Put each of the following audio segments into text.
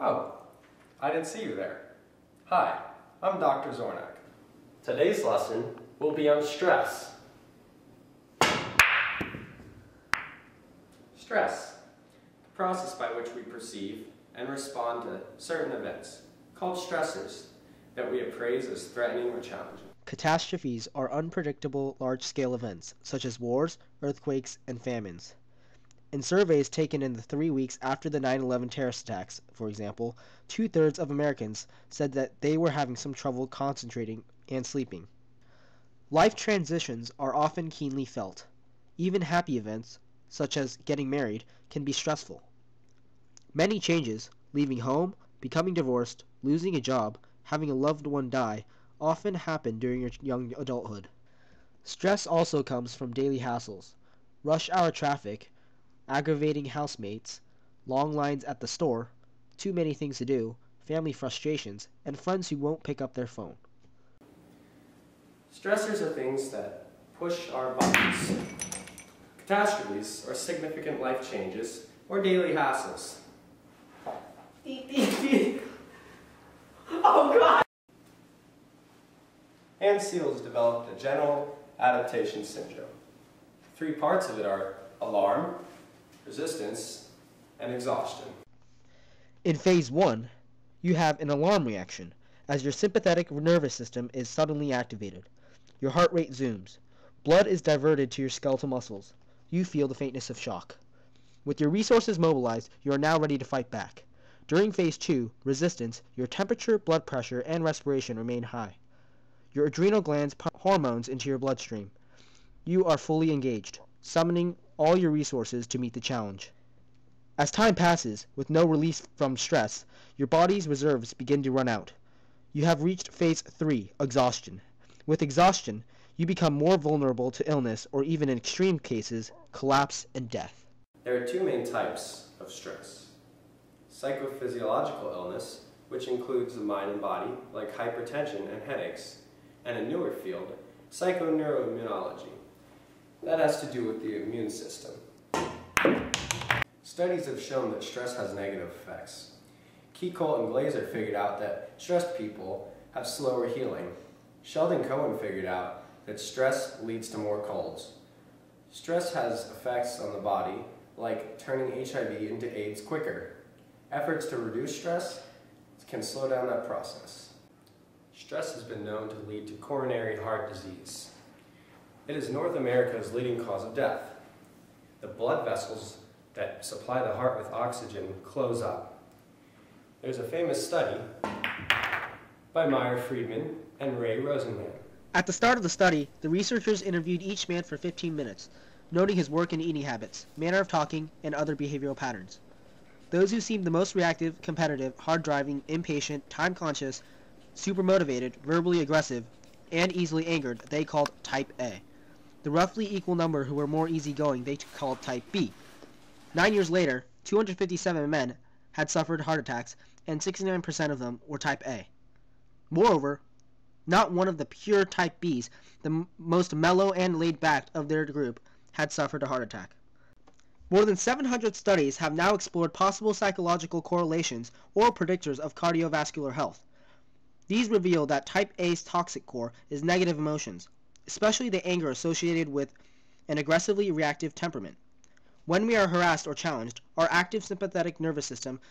Oh, I didn't see you there. Hi, I'm Dr. Zornak. Today's lesson will be on stress. Stress, the process by which we perceive and respond to certain events, called stressors, that we appraise as threatening or challenging. Catastrophes are unpredictable large-scale events, such as wars, earthquakes, and famines. In surveys taken in the 3 weeks after the 9/11 terrorist attacks, for example, 2/3 of Americans said that they were having some trouble concentrating and sleeping. Life transitions are often keenly felt. Even happy events, such as getting married, can be stressful. Many changes, leaving home, becoming divorced, losing a job, having a loved one die, often happen during your young adulthood. Stress also comes from daily hassles, rush hour traffic, aggravating housemates, long lines at the store, too many things to do, family frustrations, and friends who won't pick up their phone. Stressors are things that push our bodies. Catastrophes are significant life changes or daily hassles. Oh God! And SEALs developed a general adaptation syndrome. 3 parts of it are alarm, resistance, and exhaustion. In phase 1, you have an alarm reaction, as your sympathetic nervous system is suddenly activated. Your heart rate zooms. Blood is diverted to your skeletal muscles. You feel the faintness of shock. With your resources mobilized, you are now ready to fight back. During phase 2, resistance, your temperature, blood pressure, and respiration remain high. Your adrenal glands pump hormones into your bloodstream. You are fully engaged, summoning all your resources to meet the challenge. As time passes, with no release from stress, your body's reserves begin to run out. You have reached phase 3, exhaustion. With exhaustion, you become more vulnerable to illness or even in extreme cases, collapse and death. There are 2 main types of stress. Psychophysiological illness, which includes the mind and body, like hypertension and headaches, and a newer field, psychoneuroimmunology. That has to do with the immune system. Studies have shown that stress has negative effects. Keycolt and Glaser figured out that stressed people have slower healing. Sheldon Cohen figured out that stress leads to more colds. Stress has effects on the body, like turning HIV into AIDS quicker. Efforts to reduce stress can slow down that process. Stress has been known to lead to coronary heart disease. It is North America's leading cause of death. The blood vessels that supply the heart with oxygen close up. There's a famous study by Meyer Friedman and Ray Rosenman. At the start of the study, the researchers interviewed each man for 15 minutes, noting his work and eating habits, manner of talking, and other behavioral patterns. Those who seemed the most reactive, competitive, hard-driving, impatient, time-conscious, super-motivated, verbally aggressive, and easily angered, they called Type A. The roughly equal number who were more easygoing they called Type B. 9 years later, 257 men had suffered heart attacks, and 69% of them were Type A. Moreover, not one of the pure Type Bs, the most mellow and laid-back of their group, had suffered a heart attack. More than 700 studies have now explored possible psychological correlations or predictors of cardiovascular health. These reveal that Type A's toxic core is negative emotions, especially the anger associated with an aggressively reactive temperament. When we are harassed or challenged, our active sympathetic nervous system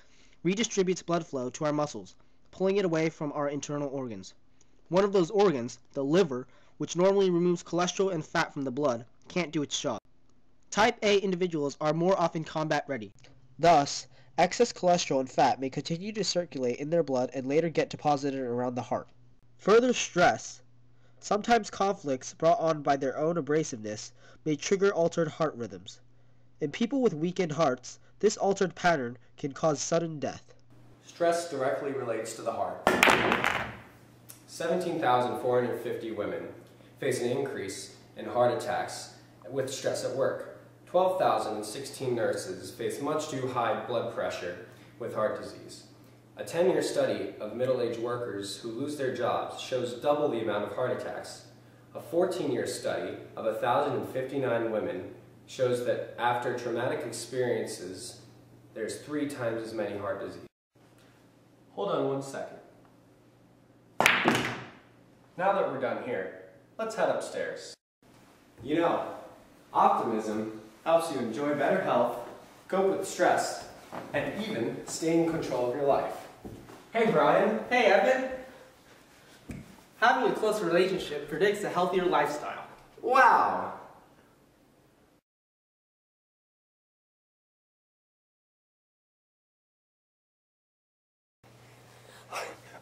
redistributes blood flow to our muscles, pulling it away from our internal organs. One of those organs, the liver, which normally removes cholesterol and fat from the blood, can't do its job. Type A individuals are more often combat ready. Thus, excess cholesterol and fat may continue to circulate in their blood and later get deposited around the heart. Further stress, sometimes conflicts brought on by their own abrasiveness, may trigger altered heart rhythms. In people with weakened hearts, this altered pattern can cause sudden death. Stress directly relates to the heart. 17,450 women face an increase in heart attacks with stress at work. 12,016 nurses face much too high blood pressure with heart disease. A 10-year study of middle-aged workers who lose their jobs shows double the amount of heart attacks. A 14-year study of 1,059 women shows that after traumatic experiences, there's 3 times as many heart disease. Hold on 1 second. Now that we're done here, let's head upstairs. You know, optimism helps you enjoy better health, cope with stress, and even stay in control of your life. Hey Brian. Hey Evan. Having a close relationship predicts a healthier lifestyle. Wow.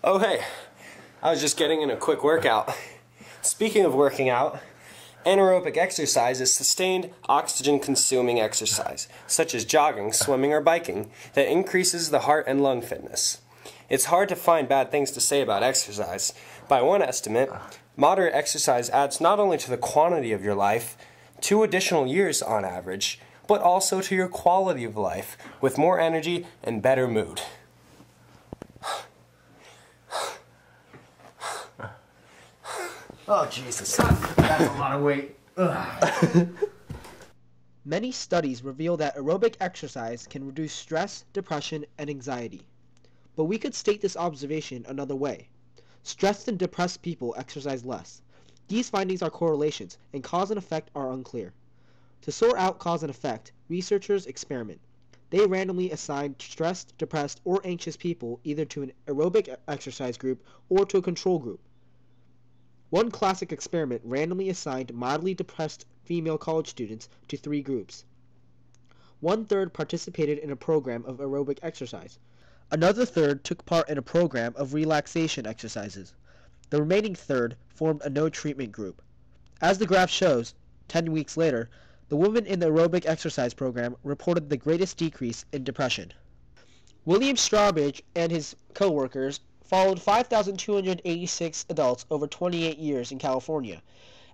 Oh hey, I was just getting in a quick workout. Speaking of working out, anaerobic exercise is sustained oxygen-consuming exercise, such as jogging, swimming, or biking, that increases the heart and lung fitness. It's hard to find bad things to say about exercise. By one estimate, moderate exercise adds not only to the quantity of your life, 2 additional years on average, but also to your quality of life, with more energy and better mood. Oh, Jesus. That's a lot of weight. Many studies reveal that aerobic exercise can reduce stress, depression, and anxiety. But we could state this observation another way. Stressed and depressed people exercise less. These findings are correlations, and cause and effect are unclear. To sort out cause and effect, researchers experiment. They randomly assign stressed, depressed, or anxious people either to an aerobic exercise group or to a control group. One classic experiment randomly assigned mildly depressed female college students to 3 groups. 1/3 participated in a program of aerobic exercise. Another third took part in a program of relaxation exercises. The remaining third formed a no treatment group. As the graph shows, 10 weeks later, the women in the aerobic exercise program reported the greatest decrease in depression. William Strawbridge and his co-workers followed 5,286 adults over 28 years in California.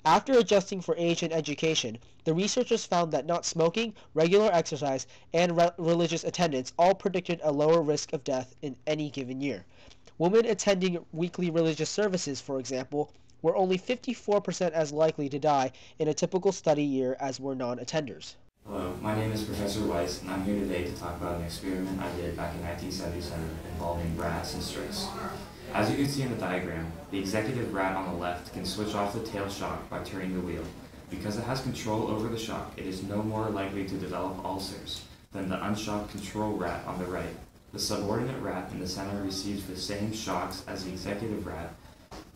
After adjusting for age and education, the researchers found that not smoking, regular exercise, and religious attendance all predicted a lower risk of death in any given year. Women attending weekly religious services, for example, were only 54% as likely to die in a typical study year as were non-attenders. Hello, my name is Professor Weiss, and I'm here today to talk about an experiment I did back in 1977 involving rats and stress. As you can see in the diagram, the executive rat on the left can switch off the tail shock by turning the wheel. Because it has control over the shock, it is no more likely to develop ulcers than the unshocked control rat on the right. The subordinate rat in the center receives the same shocks as the executive rat,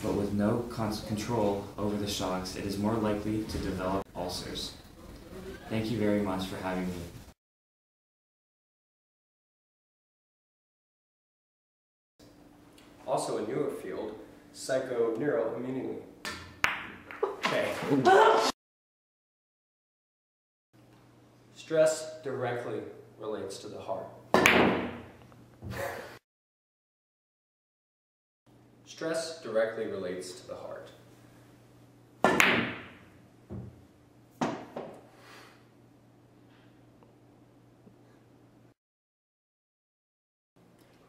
but with no control over the shocks, it is more likely to develop ulcers. Thank you very much for having me. Also a newer field, psychoneuroimmunity. Okay. Stress directly relates to the heart. Stress directly relates to the heart.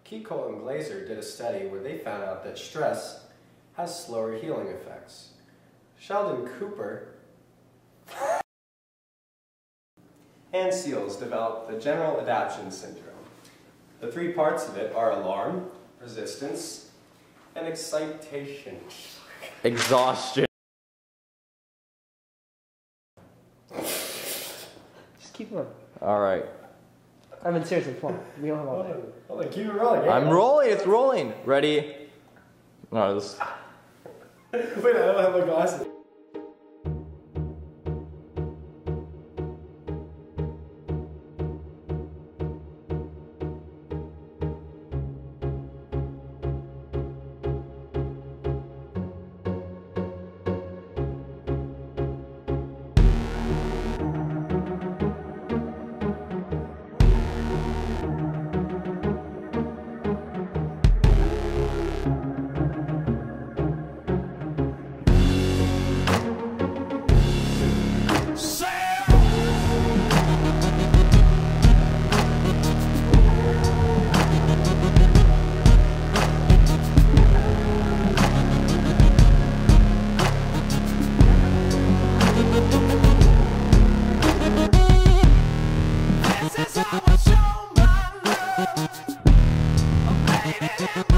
Kiko and Glazer did a study where they found out that stress has slower healing effects. Sheldon Cooper and Seals developed the general adaptation syndrome. The 3 parts of it are alarm, resistance, and excitation. Exhaustion. Just keep going. All right. I mean, seriously, come on. We don't have all day. Hold on, keep it rolling. I'm rolling. It's rolling. Ready? No, this. Wait, I don't have my glasses. Give it to